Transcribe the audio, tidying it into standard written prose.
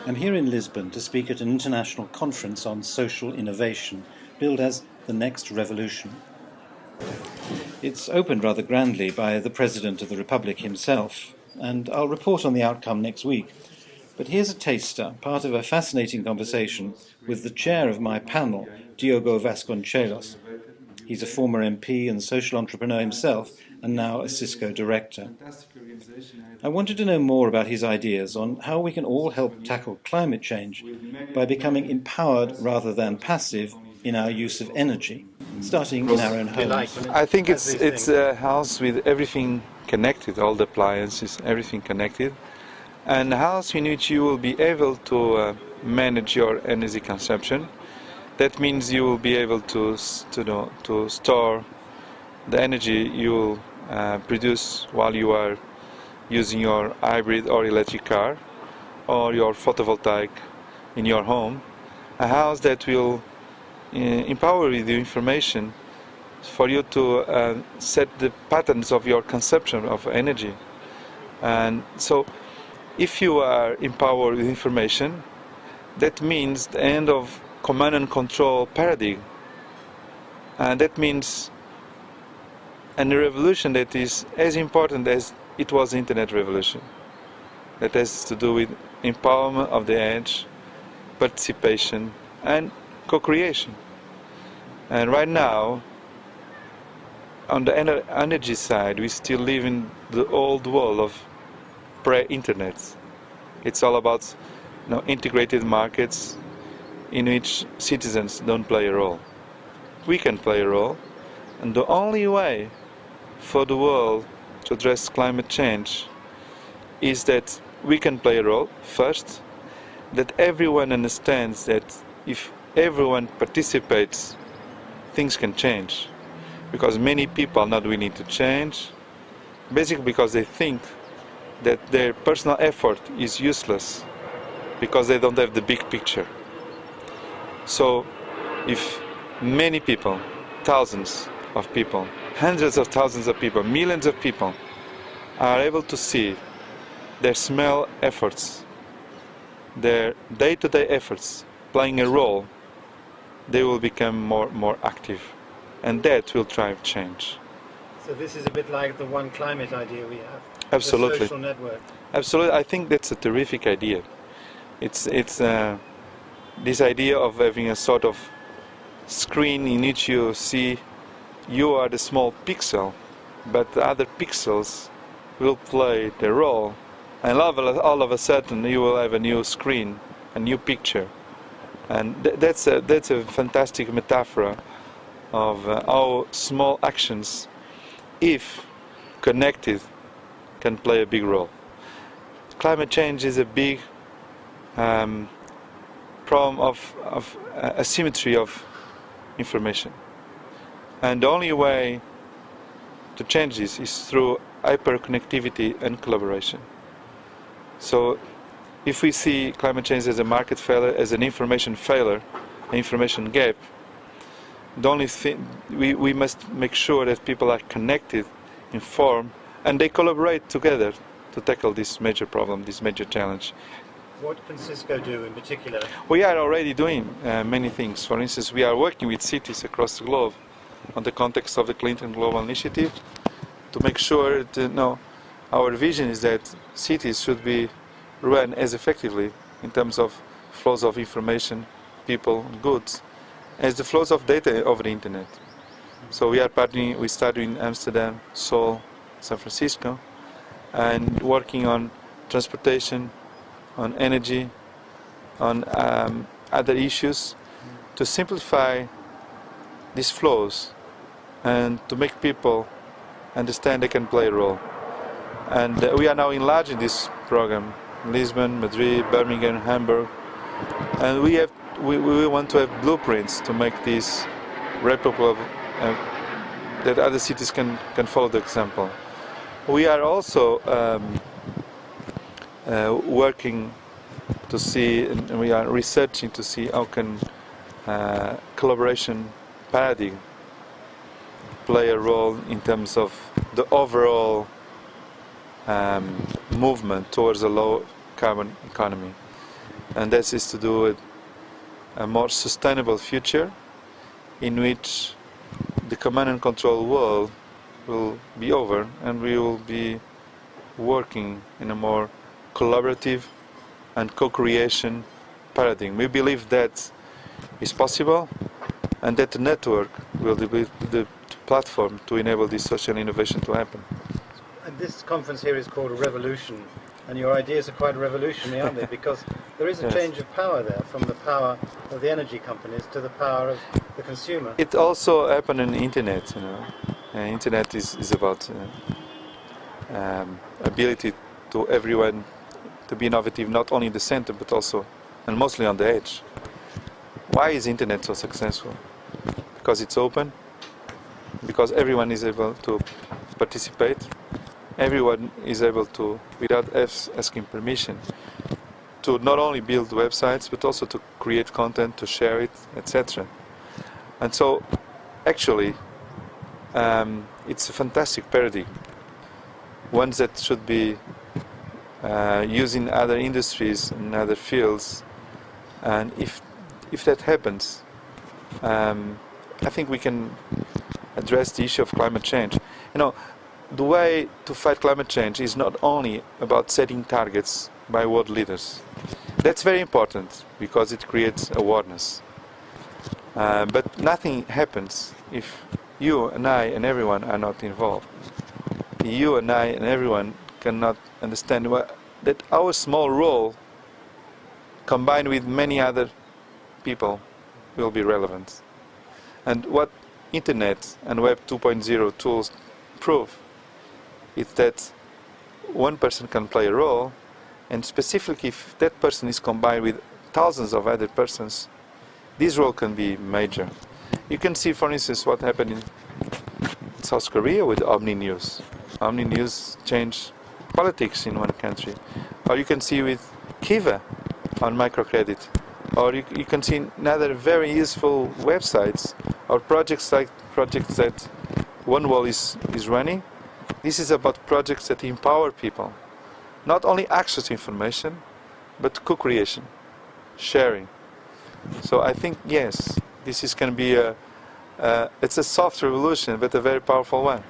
I'm here in Lisbon to speak at an international conference on social innovation, billed as the next revolution. It's opened rather grandly by the President of the Republic himself, and I'll report on the outcome next week. But here's a taster, part of a fascinating conversation with the chair of my panel, Diogo Vasconcelos. He's a former MP and social entrepreneur himself, and now a Cisco director. I wanted to know more about his ideas on how we can all help tackle climate change by becoming empowered rather than passive in our use of energy, starting in our own homes. I think it's a house with everything connected, all the appliances, everything connected, and a house in which you will be able to manage your energy consumption. That means you will be able to store the energy you will produce while you are using your hybrid or electric car or your photovoltaic in your home. A house that will empower you with the information for you to set the patterns of your consumption of energy. And so if you are empowered with information, that means the end of command and control paradigm. And that means a revolution that is as important as it was the internet revolution. That has to do with empowerment of the edge, participation and co-creation. And right now, on the energy side, we still live in the old world of pre-internet. It's all about integrated markets in which citizens don't play a role. We can play a role, and the only way for the world to address climate change is that we can play a role first, that everyone understands that if everyone participates, things can change. Because many people are not willing to change, basically because they think that their personal effort is useless, because they don't have the big picture. So if many people, thousands of people, hundreds of thousands of people, millions of people are able to see their small efforts, their day-to-day efforts playing a role, they will become more active, and that will drive change. So this is a bit like the one climate idea we have. Absolutely. The social network. Absolutely, I think that's a terrific idea. It's this idea of having a sort of screen in which you see you are the small pixel, but the other pixels will play their role, and all of a sudden you will have a new screen, a new picture, and that's a fantastic metaphor of how small actions, if connected, can play a big role. Climate change is a big problem of asymmetry of information. And the only way to change this is through hyperconnectivity and collaboration. So if we see climate change as a market failure, as an information failure, an information gap, the only thing we must make sure that people are connected, informed, and they collaborate together to tackle this major problem, this major challenge. What can Cisco do in particular? We are already doing many things. For instance, we are working with cities across the globe on the context of the Clinton Global Initiative to make sure that our vision is that cities should be run as effectively in terms of flows of information, people, and goods, as the flows of data over the internet. So we are partnering, we started in Amsterdam, Seoul, San Francisco, and working on transportation, on energy, on other issues to simplify these flows and to make people understand they can play a role. And we are now enlarging this program in Lisbon, Madrid, Birmingham, Hamburg, and we want to have blueprints to make this replicable, that other cities can follow the example. We are also working to see, and we are researching to see how can collaboration paradigm play a role in terms of the overall movement towards a low carbon economy. and this is to do with a more sustainable future in which the command and control world will be over and we will be working in a more collaborative and co-creation paradigm. We believe that is possible and that the network will be the platform to enable this social innovation to happen. And this conference here is called a revolution, and your ideas are quite revolutionary, aren't they? Because there is a Yes. change of power there, from the power of the energy companies to the power of the consumer. It also happened in the internet, you know. Internet is about ability to everyone to be innovative, not only in the center but also and mostly on the edge. Why is internet so successful? Because it's open, because everyone is able to participate, everyone is able to, without asking permission, to not only build websites but also to create content, to share it, etc. And so actually it's a fantastic paradigm, one that should be used in other industries and other fields. And if that happens, I think we can address the issue of climate change. You know, the way to fight climate change is not only about setting targets by world leaders. That's very important because it creates awareness. But nothing happens if you and I and everyone are not involved. You and I and everyone cannot understand that our small role, combined with many other people, will be relevant. And what Internet and Web 2.0 tools prove is that one person can play a role, and specifically if that person is combined with thousands of other persons, this role can be major. You can see, for instance, what happened in South Korea with Omni News. Omni News changed politics in one country. Or you can see with Kiva on microcredit. Or you can see in other very useful websites or projects like projects that One Wall is running. This is about projects that empower people. Not only access to information, but co-creation, sharing. So I think, yes, this is going to be it's a soft revolution, but a very powerful one.